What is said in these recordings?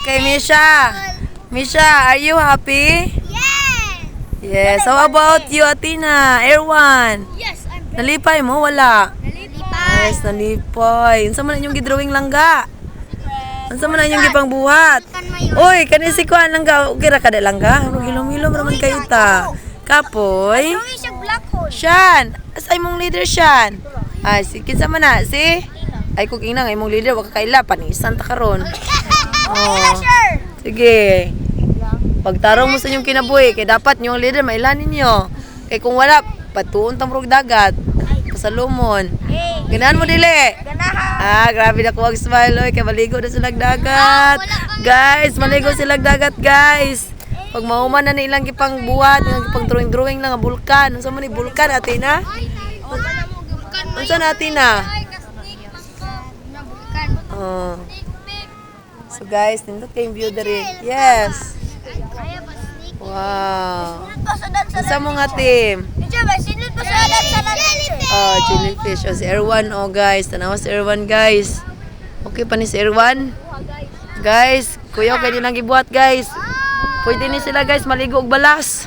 Okay, Misha. Misha, are you happy? Yes! Yes. How about you, Athena? Erwan? Yes, I'm Nalipay mo? Wala. Nalipay. Yes, nalipay. Unsa man na inyong gidrawing langga? Unsa man na inyong gipang buhat? Oy, kani si kuan langga. Okay ra kada langga. Hilom-hilom raman kayo ta. Kapoy. Drawing siya black hole. Shan, asa imong leader Shan? Ay, si kinsa man na si? Ay kung ina nga imong leader wa ka kaila panisan ta karon. Oh. Sige. Pagtarong mo sa inyong kinabuhi kay dapat yung leader mailan ninyo. Kay kung wala patuon ta murag dagat. Pasalumon. Ganahan mo dili. Ganahan. Grabe na kuwag smile oy kay maligo na sila dagat. Guys, maligo sila dagat, guys. Pag mauman na nilang gipang buhat, nilang gipang drawing lang nga bulkan. Unsa man ni bulkan atin ha? Unsa natin na? Oh. So guys, nindot kayong view diri. Yes. Wow. Unsa mo nga team? Oh, jellyfish. Oh, si Erwan. Oh, guys. Tanawa si Erwan, guys. Okay pa ni si Erwan? Guys, kuya, kaya nilang gibuhat, guys. Pwede ni sila, guys, maligo og balas.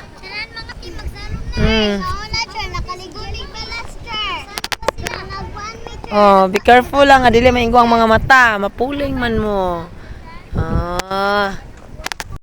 Oh, be careful lang. Adili maingo ang mga mata. Mapuling man mo. Ah.